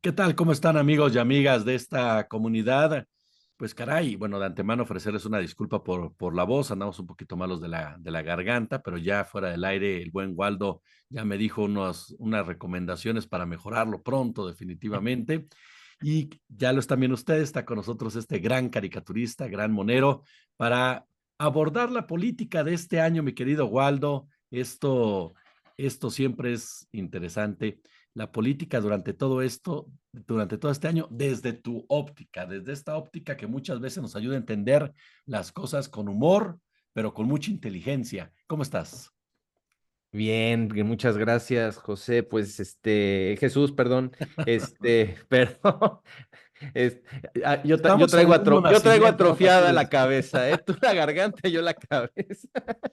¿Qué tal? ¿Cómo están amigos y amigas de esta comunidad? Pues caray, bueno, de antemano ofrecerles una disculpa por la voz, andamos un poquito malos de la garganta, pero ya fuera del aire, el buen Waldo ya me dijo unas recomendaciones para mejorarlo pronto, definitivamente. Y ya lo están viendo ustedes, está con nosotros este gran caricaturista, gran monero, para abordar la política de este año, mi querido Waldo. Esto siempre es interesante, la política durante todo este año, desde tu óptica, desde esta óptica que muchas veces nos ayuda a entender las cosas con humor, pero con mucha inteligencia. ¿Cómo estás? Bien, muchas gracias, José. Pues, Jesús, perdón, perdón. es- yo Estamos en traigo el mismo yo traigo nacimiento, no te atrofiada la apures. cabeza, ¿eh? Tú la garganta, yo la cabeza.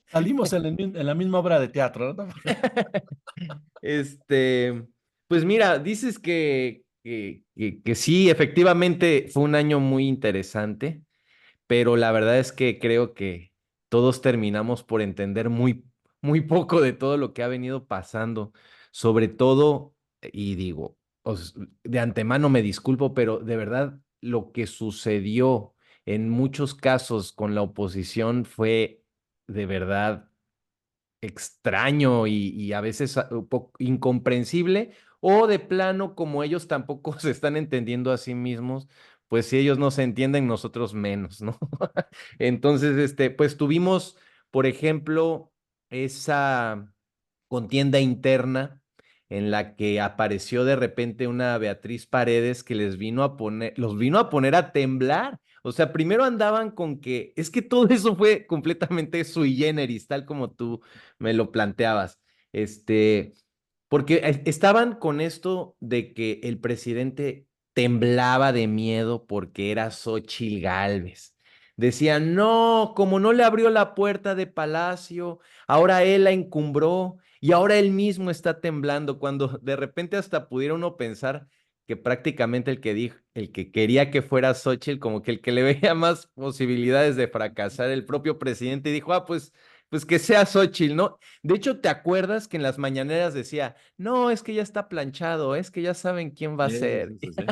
Salimos en la misma obra de teatro, ¿no? Este, pues mira, dices que sí, efectivamente fue un año muy interesante, pero la verdad es que creo que todos terminamos por entender muy poco de todo lo que ha venido pasando, sobre todo, y digo, de antemano me disculpo, pero de verdad lo que sucedió en muchos casos con la oposición fue de verdad extraño y a veces un poco incomprensible, o de plano, como ellos tampoco se están entendiendo a sí mismos, pues si ellos no se entienden, nosotros menos, ¿no? Entonces, pues tuvimos, por ejemplo, esa contienda interna en la que apareció de repente una Beatriz Paredes que los vino a poner a temblar. O sea, primero andaban con que es que todo eso fue completamente sui generis, tal como tú me lo planteabas. Este, porque estaban con esto de que el presidente temblaba de miedo porque era Xóchitl Gálvez. Decían, no, como no le abrió la puerta de Palacio, ahora él la encumbró y ahora él mismo está temblando, cuando de repente hasta pudiera uno pensar que prácticamente el que quería que fuera Xóchitl, como que el que le veía más posibilidades de fracasar, el propio presidente, dijo, pues que sea Xóchitl, ¿no? De hecho, ¿te acuerdas que en las mañaneras decía, no, es que ya está planchado, es que ya saben quién va a Sí, ser? sí, sí,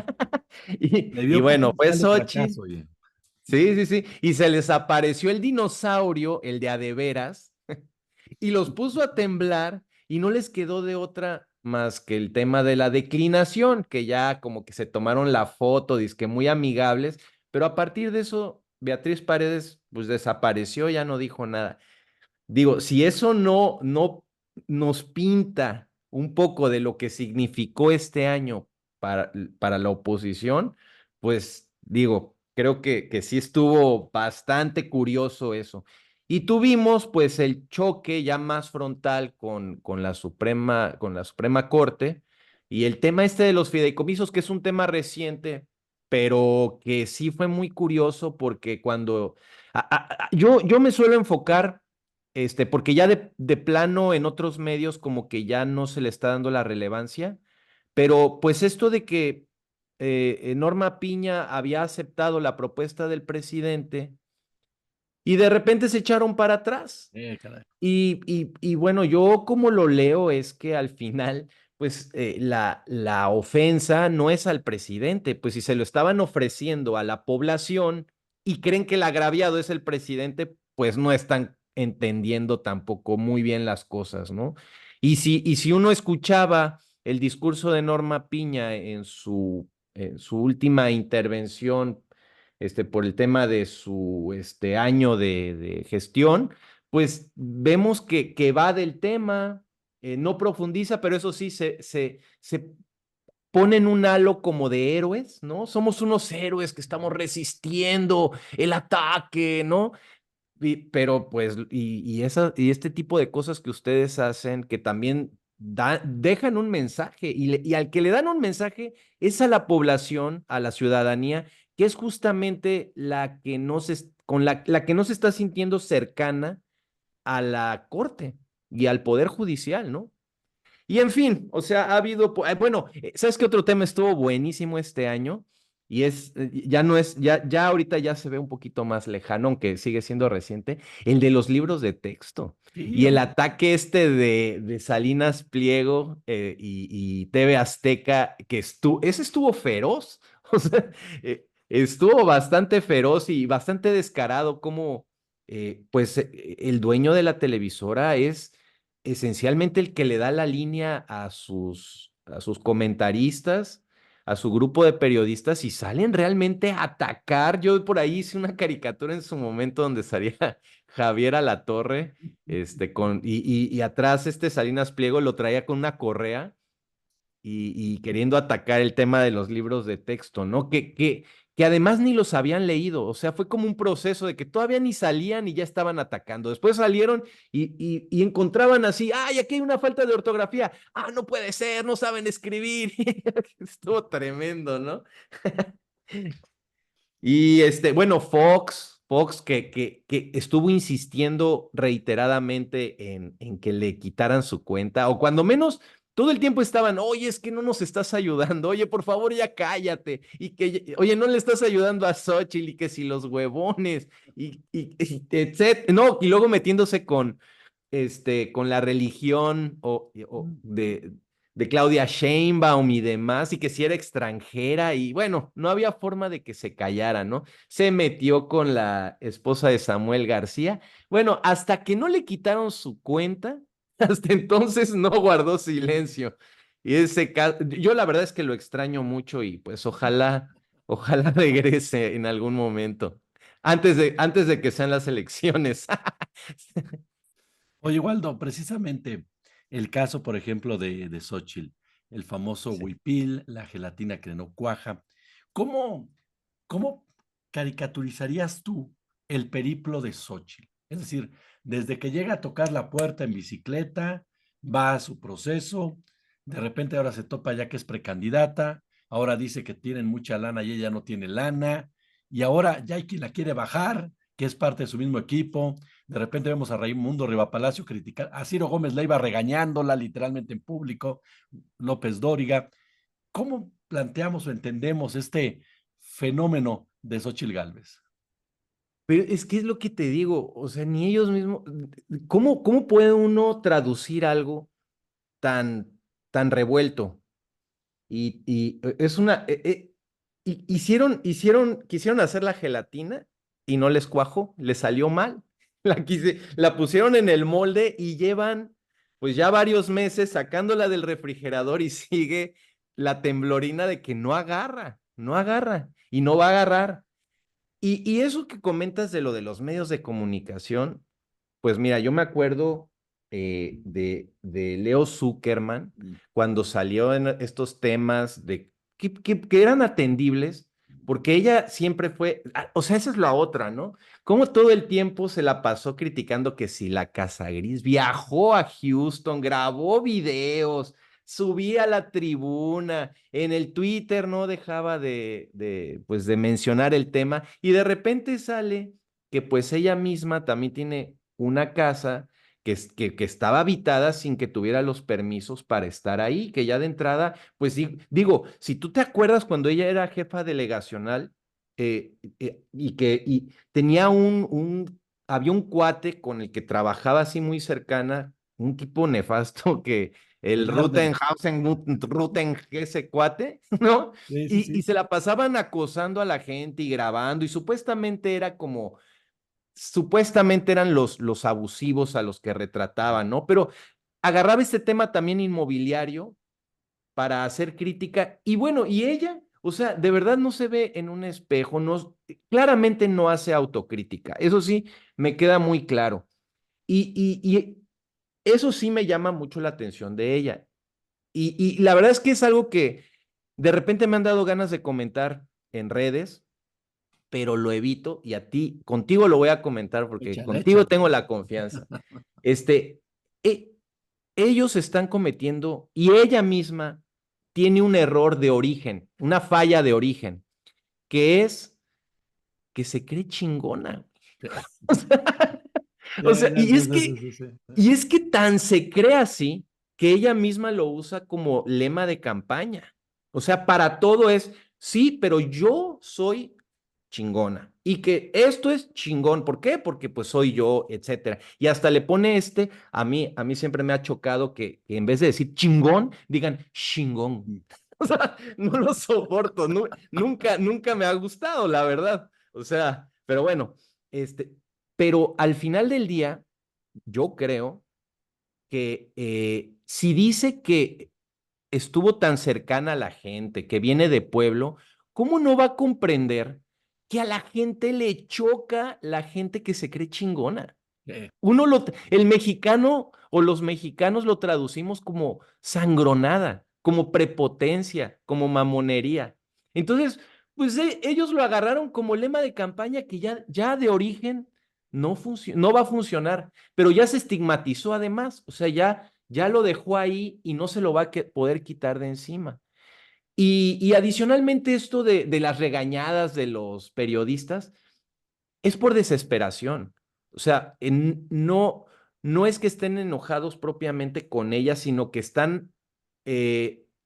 sí. Le Y dio bueno, fue potencial de Xóchitl. fracaso, oye. Sí, sí, sí. Y se les apareció el dinosaurio, el de a de veras, y los puso a temblar y no les quedó de otra más que el tema de la declinación, que ya como que se tomaron la foto, dizque muy amigables, pero a partir de eso, Beatriz Paredes pues desapareció, ya no dijo nada. Digo, si eso no nos pinta un poco de lo que significó este año para la oposición, pues digo, creo que sí estuvo bastante curioso eso. Y tuvimos pues el choque ya más frontal con la Suprema Corte y el tema este de los fideicomisos, que es un tema reciente, pero que sí fue muy curioso porque cuando yo me suelo enfocar porque ya de plano en otros medios como que ya no se le está dando la relevancia, pero pues esto de que Norma Piña había aceptado la propuesta del presidente y de repente se echaron para atrás. Caray. Y bueno, yo como lo leo es que al final, pues la ofensa no es al presidente, pues si se lo estaban ofreciendo a la población y creen que el agraviado es el presidente, pues no están entendiendo tampoco muy bien las cosas, ¿no? Y si uno escuchaba el discurso de Norma Piña en su última intervención, por el tema de su año de gestión, pues vemos que va del tema, no profundiza, pero eso sí, se pone en un halo como de héroes, ¿no? Somos unos héroes que estamos resistiendo el ataque, ¿no? Pero pues, y este tipo de cosas que ustedes hacen, que también dejan un mensaje, y al que le dan un mensaje es a la población, a la ciudadanía, que es justamente la que no la que no se está sintiendo cercana a la corte y al poder judicial, ¿no? Y en fin, o sea, ha habido, bueno, ¿sabes qué otro tema estuvo buenísimo este año? y ya no es, ya ahorita ya se ve un poquito más lejano, aunque sigue siendo reciente, el de los libros de texto. Sí, Y el ataque este de Salinas Pliego y TV Azteca, ese estuvo feroz, o sea, estuvo bastante feroz y bastante descarado como, pues, el dueño de la televisora es esencialmente el que le da la línea a sus comentaristas, a su grupo de periodistas y salen realmente a atacar. Yo por ahí hice una caricatura en su momento donde salía Javier Alatorre, y atrás Salinas Pliego lo traía con una correa y queriendo atacar el tema de los libros de texto, ¿no? Que además ni los habían leído, o sea, fue como un proceso de que todavía ni salían y ya estaban atacando. Después salieron y encontraban así, ¡ay, aquí hay una falta de ortografía! ¡Ah, no puede ser! No saben escribir. Estuvo tremendo, ¿no? Y bueno, Fox que estuvo insistiendo reiteradamente en que le quitaran su cuenta, o cuando menos todo el tiempo estaban, oye, es que no nos estás ayudando, oye, por favor, ya cállate, oye, no le estás ayudando a Xochitl, y que si los huevones, etcétera, no, y luego metiéndose con la religión de Claudia Sheinbaum y demás, y que si era extranjera, y bueno, no había forma de que se callara, ¿no? Se metió con la esposa de Samuel García. Bueno, hasta que no le quitaron su cuenta, hasta entonces no guardó silencio. Y yo la verdad es que lo extraño mucho y pues ojalá regrese en algún momento, antes de que sean las elecciones. oye, Waldo, precisamente el caso, por ejemplo, de Xochitl, el famoso Sí. huipil, la gelatina que no cuaja. ¿Cómo, cómo caricaturizarías tú el periplo de Xochitl? Es decir, desde que llega a tocar la puerta en bicicleta, va a su proceso, de repente ahora se topa ya que es precandidata, ahora dice que tienen mucha lana y ella no tiene lana, y ahora ya hay quien la quiere bajar, que es parte de su mismo equipo. De repente vemos a Raimundo Rivapalacio criticar, a Ciro Gómez Leiva regañándola literalmente en público, López Dóriga. ¿Cómo planteamos o entendemos este fenómeno de Xochitl Gálvez? Pero es que es lo que te digo, o sea, ni ellos mismos, ¿cómo puede uno traducir algo tan revuelto? Es quisieron hacer la gelatina y no les cuajó, les salió mal. La pusieron en el molde y llevan pues ya varios meses sacándola del refrigerador y sigue la temblorina de que no agarra, no agarra y no va a agarrar. Y eso que comentas de lo de los medios de comunicación, pues mira, yo me acuerdo de Leo Zuckerman cuando salió en estos temas que eran atendibles, porque ella siempre fue, o sea, esa es la otra, ¿no? Como todo el tiempo se la pasó criticando que si la Casa Gris viajó a Houston, grabó videos, subía a la tribuna, en el Twitter no dejaba pues de mencionar el tema, y de repente sale que pues ella misma también tiene una casa que estaba habitada sin que tuviera los permisos para estar ahí, que ya de entrada, pues digo, si tú te acuerdas cuando ella era jefa delegacional, y tenía había un cuate con el que trabajaba así muy cercana, un tipo nefasto que El el Darden. Ese cuate, ¿no? Sí, sí, Y sí. se la pasaban acosando a la gente y grabando, y supuestamente era como supuestamente eran los abusivos a los que retrataban, ¿no? Pero agarraba este tema también inmobiliario para hacer crítica y bueno, y ella, o sea, de verdad no se ve en un espejo, no, claramente no hace autocrítica, eso sí, me queda muy claro. Y eso sí me llama mucho la atención de ella. Y la verdad es que es algo que de repente me han dado ganas de comentar en redes, pero lo evito y contigo lo voy a comentar porque Échale, contigo échale. tengo la confianza. Este, e- Ellos están cometiendo y ella misma tiene un error de origen, una falla de origen, que es que se cree chingona. O sea, Sí, o sea, y sí, es sí, sí, que, sí, sí. y es que tan se cree así que ella misma lo usa como lema de campaña. O sea, para todo es, sí, pero yo soy chingona y que esto es chingón. ¿Por qué? Porque pues soy yo, etcétera. Y hasta le pone a mí siempre me ha chocado que en vez de decir chingón, digan chingón. O sea, no lo soporto, nunca, nunca me ha gustado, la verdad. O sea, pero bueno, pero al final del día, yo creo que si dice que estuvo tan cercana a la gente, que viene de pueblo, ¿cómo no va a comprender que a la gente le choca la gente que se cree chingona? El mexicano o los mexicanos lo traducimos como sangronada, como prepotencia, como mamonería. Entonces, pues ellos lo agarraron como lema de campaña que ya de origen no va a funcionar, pero ya se estigmatizó además, o sea, ya lo dejó ahí y no se lo va a poder quitar de encima. Y adicionalmente esto de las regañadas de los periodistas, es por desesperación. O sea, no es que estén enojados propiamente con ella, sino que están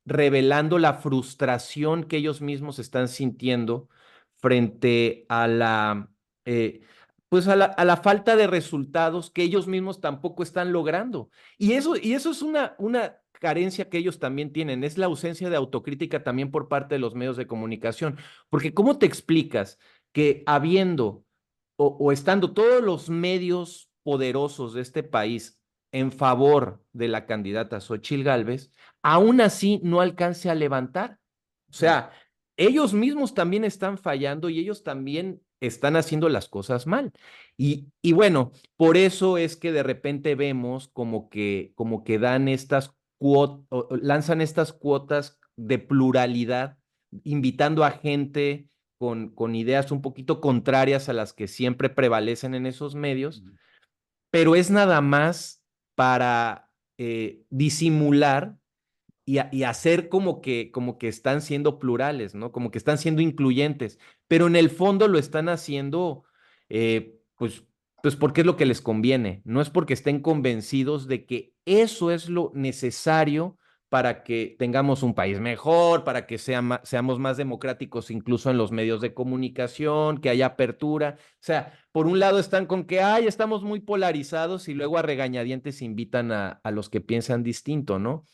revelando la frustración que ellos mismos están sintiendo frente a eh, pues a la falta de resultados que ellos mismos tampoco están logrando. Y eso es una carencia que ellos también tienen, es la ausencia de autocrítica también por parte de los medios de comunicación. Porque ¿cómo te explicas que habiendo o estando todos los medios poderosos de este país en favor de la candidata Xóchitl Gálvez, aún así no alcance a levantar? O sea, ellos mismos también están fallando y ellos también están haciendo las cosas mal. Y bueno, por eso es que de repente vemos como que dan estas cuotas, lanzan estas cuotas de pluralidad, invitando a gente con ideas un poquito contrarias a las que siempre prevalecen en esos medios, pero es nada más para disimular y hacer como que están siendo plurales, ¿no? Como que están siendo incluyentes, pero en el fondo lo están haciendo, pues porque es lo que les conviene, no es porque estén convencidos de que eso es lo necesario para que tengamos un país mejor, para que seamos más democráticos incluso en los medios de comunicación, que haya apertura. O sea, por un lado están con que, ay, estamos muy polarizados y luego a regañadientes invitan a los que piensan distinto, ¿no?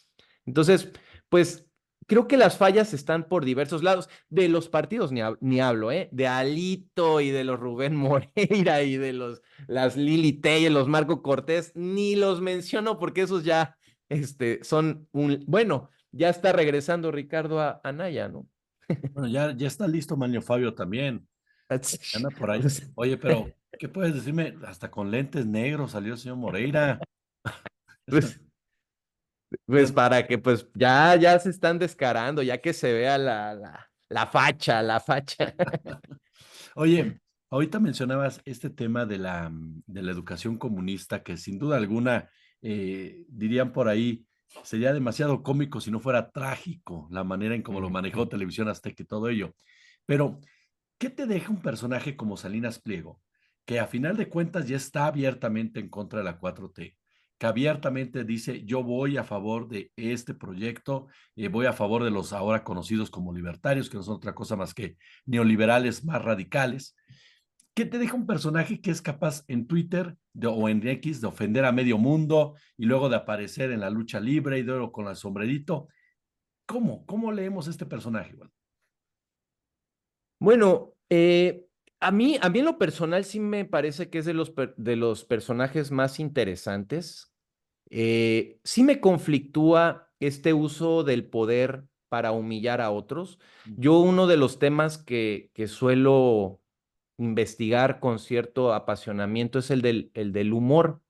Entonces, pues creo que las fallas están por diversos lados. De los partidos ni hablo, ¿eh? De Alito y de los Rubén Moreira y de las Lili Telles, los Marco Cortés, ni los menciono porque esos ya son bueno, ya está regresando Ricardo a Anaya, ¿no? Bueno, ya está listo Manlio Fabio también. Anda por ahí. O sea, Oye, pero, ¿qué puedes decirme? Hasta con lentes negros salió el señor Moreira. pues, pues para que pues ya se están descarando, ya que se vea la facha, la facha. Oye, ahorita mencionabas este tema de la educación comunista, que sin duda alguna, dirían por ahí, sería demasiado cómico si no fuera trágico la manera en cómo lo manejó Televisión Azteca y todo ello. Pero, ¿qué te deja un personaje como Salinas Pliego, que a final de cuentas ya está abiertamente en contra de la 4T, que abiertamente dice, yo voy a favor de este proyecto, voy a favor de los ahora conocidos como libertarios, que no son otra cosa más que neoliberales más radicales? ¿Qué te deja un personaje que es capaz en Twitter o en X de ofender a medio mundo y luego de aparecer en la lucha libre y luego con el sombrerito? ¿Cómo leemos este personaje? Bueno, Bueno, a mí en lo personal sí me parece que es de los personajes más interesantes. Sí me conflictúa este uso del poder para humillar a otros. Yo uno de los temas que suelo investigar con cierto apasionamiento es el del humor.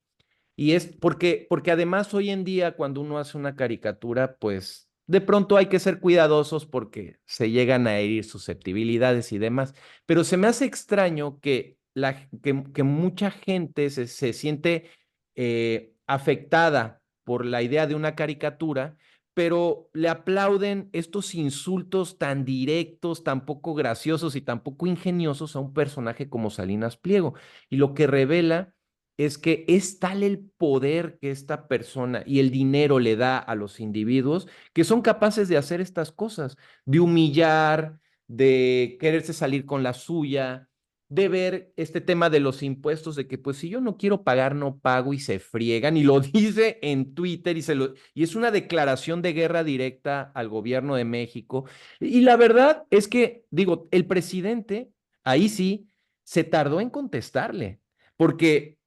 Y es porque además hoy en día cuando uno hace una caricatura, pues de pronto hay que ser cuidadosos porque se llegan a herir susceptibilidades y demás. Pero se me hace extraño que mucha gente se siente afectada por la idea de una caricatura, pero le aplauden estos insultos tan directos, tan poco graciosos y tan poco ingeniosos a un personaje como Salinas Pliego. Y lo que revela es que es tal el poder que esta persona y el dinero le da a los individuos que son capaces de hacer estas cosas, de humillar, de quererse salir con la suya, de ver este tema de los impuestos, de que pues si yo no quiero pagar, no pago y se friegan, y lo dice en Twitter y es una declaración de guerra directa al gobierno de México. Y la verdad es que, digo, el presidente, ahí sí, se tardó en contestarle, porque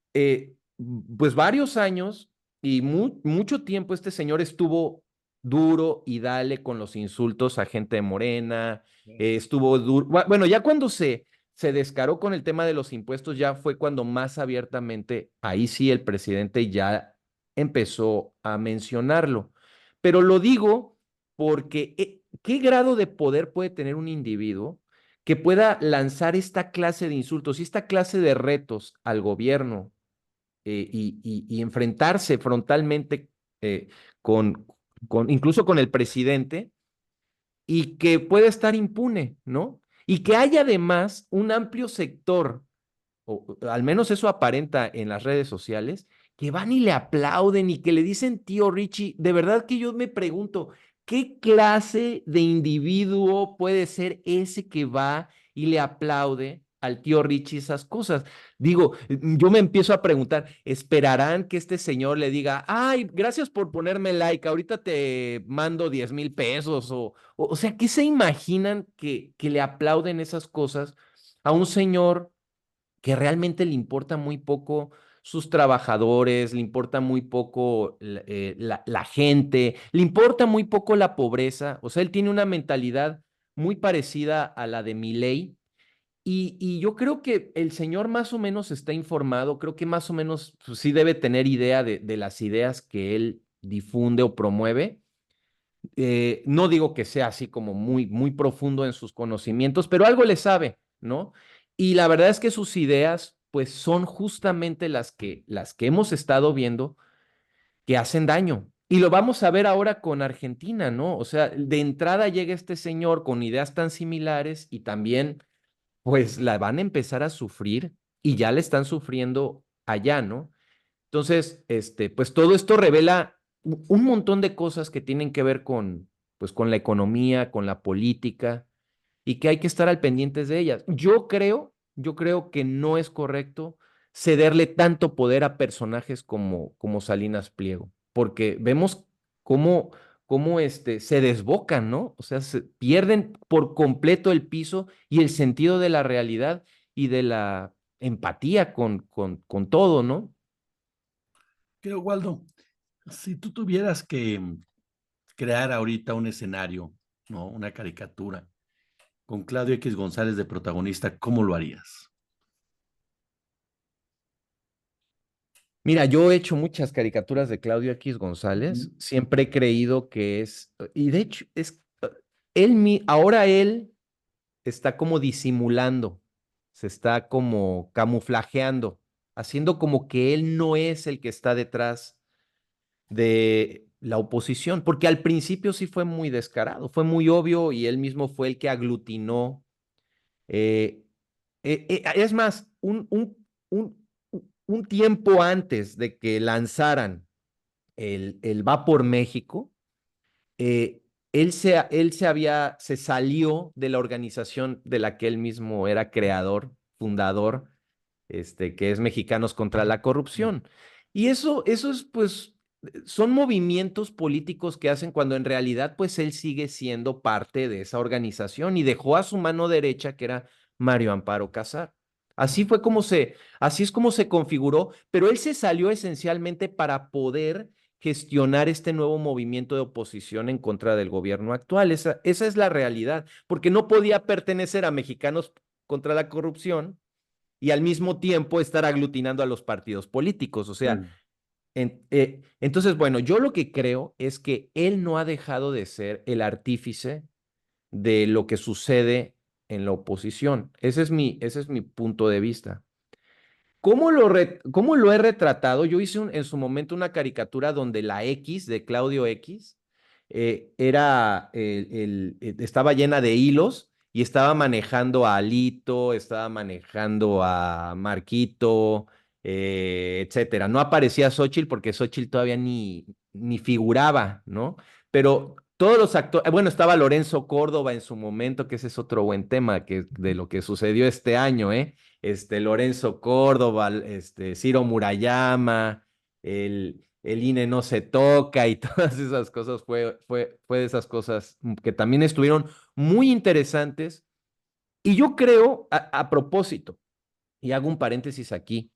pues varios años y mucho tiempo este señor estuvo duro y dale con los insultos a gente de Morena, estuvo duro. Bueno, ya cuando se descaró con el tema de los impuestos, ya fue cuando más abiertamente, ahí sí el presidente ya empezó a mencionarlo. Pero lo digo porque ¿qué grado de poder puede tener un individuo que pueda lanzar esta clase de insultos y esta clase de retos al gobierno y enfrentarse frontalmente eh, con, incluso con el presidente y que pueda estar impune, ¿no? Y que haya además un amplio sector, o al menos eso aparenta en las redes sociales, que van y le aplauden y que le dicen tío Richie. De verdad que yo me pregunto, ¿qué clase de individuo puede ser ese que va y le aplaude al tío Richie esas cosas? Digo, yo me empiezo a preguntar, ¿esperarán que este señor le diga, ay, gracias por ponerme like, ahorita te mando 10,000 pesos? O sea, ¿qué se imaginan que le aplauden esas cosas a un señor que realmente le importa muy poco sus trabajadores, le importa muy poco la gente, le importa muy poco la pobreza? O sea, él tiene una mentalidad muy parecida a la de Milei. Y yo creo que el señor más o menos está informado, creo que más o menos pues, sí debe tener idea de las ideas que él difunde o promueve. No digo que sea así como muy, muy profundo en sus conocimientos, pero algo le sabe, ¿no? Y la verdad es que sus ideas, pues son justamente las que hemos estado viendo que hacen daño. Y lo vamos a ver ahora con Argentina, ¿no? O sea, de entrada llega este señor con ideas tan similares y también, pues la van a empezar a sufrir y ya le están sufriendo allá, ¿no? Entonces, pues todo esto revela un montón de cosas que tienen que ver pues, con la economía, con la política, y que hay que estar al pendientes de ellas. Yo creo que no es correcto cederle tanto poder a personajes como Salinas Pliego, porque vemos cómo, cómo se desbocan, ¿no? O sea, se pierden por completo el piso y el sentido de la realidad y de la empatía con todo, ¿no? Creo, Waldo, si tú tuvieras que crear ahorita un escenario, ¿no? Una caricatura con Claudio X González de protagonista, ¿cómo lo harías? Mira, yo he hecho muchas caricaturas de Claudio X Ujú. González. Siempre he creído que y de hecho, ahora él está como disimulando, se está como camuflajeando, haciendo como que él no es el que está detrás de la oposición, porque al principio sí fue muy descarado, fue muy obvio y él mismo fue el que aglutinó. eh, es más, un tiempo antes de que lanzaran el Va por México, eh, él se salió de la organización de la que él mismo era creador, fundador, que es Mexicanos contra la Corrupción. Y eso es, pues, son movimientos políticos que hacen cuando en realidad, pues, él sigue siendo parte de esa organización y dejó a su mano derecha, que era Mario Amparo Casar. Así es como se configuró, pero él se salió esencialmente para poder gestionar este nuevo movimiento de oposición en contra del gobierno actual. Esa es la realidad, porque no podía pertenecer a Mexicanos contra la Corrupción y al mismo tiempo estar aglutinando a los partidos políticos. O sea, Sí. entonces, bueno, yo lo que creo es que él no ha dejado de ser el artífice de lo que sucede en la oposición. Ese es mi punto de vista. ¿Cómo lo he retratado? Yo hice en su momento una caricatura donde la X de Claudio X estaba llena de hilos y estaba manejando a Alito, estaba manejando a Marquito, etcétera. No aparecía Xóchitl porque Xóchitl todavía ni figuraba, ¿no? Pero todos los actores, bueno, estaba Lorenzo Córdoba en su momento, que ese es otro buen tema que, de lo que sucedió este año, ¿eh? Lorenzo Córdoba, Ciro Murayama, el INE no se toca y todas esas cosas, fue de esas cosas que también estuvieron muy interesantes. Y yo creo, a propósito, y hago un paréntesis aquí,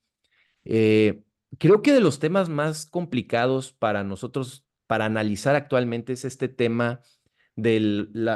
eh, creo que de los temas más complicados para nosotros, para analizar actualmente, es este tema de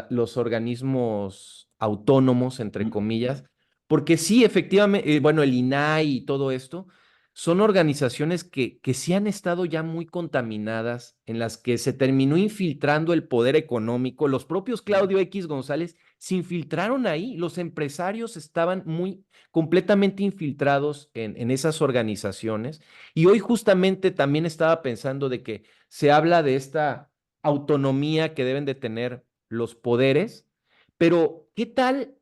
los organismos autónomos, entre Mm, comillas, porque sí, efectivamente, bueno, el INAI y todo esto, son organizaciones que sí han estado ya muy contaminadas, en las que se terminó infiltrando el poder económico. Los propios mm, Claudio X González se infiltraron ahí, los empresarios estaban muy completamente infiltrados en esas organizaciones. Y hoy justamente también estaba pensando de que se habla de esta autonomía que deben de tener los poderes, pero ¿qué tal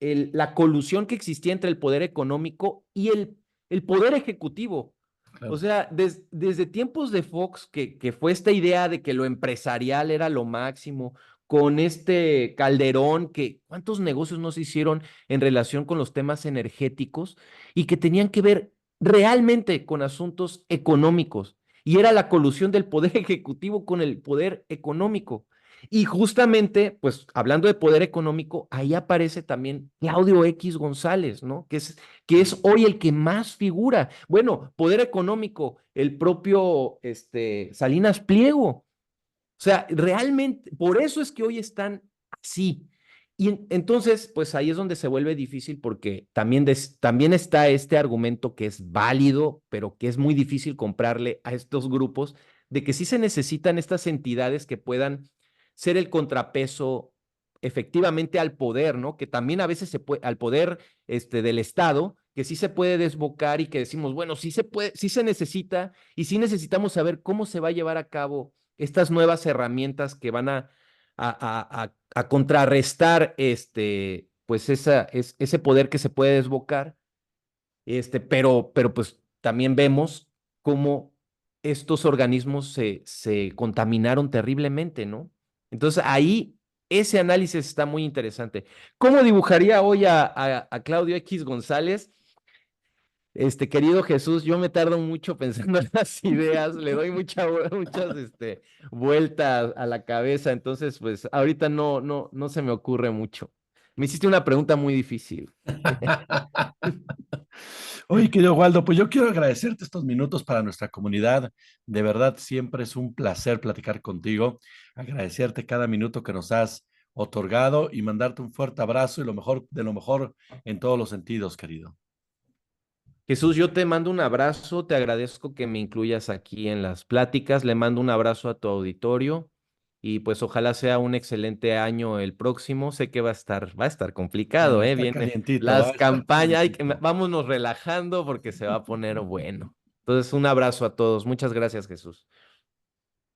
la colusión que existía entre el poder económico y el poder ejecutivo? O claro. sea, desde tiempos de Fox, que fue esta idea de que lo empresarial era lo máximo, con este Calderón, que cuántos negocios no se hicieron en relación con los temas energéticos y que tenían que ver realmente con asuntos económicos. Y era la colusión del poder ejecutivo con el poder económico. Y justamente, pues hablando de poder económico, ahí aparece también Claudio X González, ¿no? Que es hoy el que más figura. Bueno, poder económico, el propio Salinas Pliego. O sea, realmente, por eso es que hoy están así. Y entonces, pues ahí es donde se vuelve difícil porque también está este argumento que es válido, pero que es muy difícil comprarle a estos grupos, de que sí se necesitan estas entidades que puedan ser el contrapeso efectivamente al poder, ¿no? Que también a veces se puede, al poder del Estado, que sí se puede desbocar y que decimos, bueno, sí se puede, sí se necesita y sí necesitamos saber cómo se va a llevar a cabo estas nuevas herramientas que van a contrarrestar pues ese poder que se puede desbocar, pero pues también vemos cómo estos organismos se contaminaron terriblemente, ¿no? Entonces ahí ese análisis está muy interesante. ¿Cómo dibujaría hoy a Claudio X González? Querido Jesús, yo me tardo mucho pensando en las ideas, le doy muchas vueltas a la cabeza, entonces pues ahorita no se me ocurre mucho. Me hiciste una pregunta muy difícil. Oye, querido Waldo, pues yo quiero agradecerte estos minutos para nuestra comunidad. De verdad, siempre es un placer platicar contigo, agradecerte cada minuto que nos has otorgado y mandarte un fuerte abrazo y lo mejor de lo mejor en todos los sentidos, querido. Jesús, yo te mando un abrazo, te agradezco que me incluyas aquí en las pláticas, le mando un abrazo a tu auditorio y pues ojalá sea un excelente año el próximo. Sé que va a estar complicado, Va a estar Vienen calientito, va las a estar campañas, calientito. vámonos relajando porque se va a poner bueno. Entonces, un abrazo a todos. Muchas gracias, Jesús.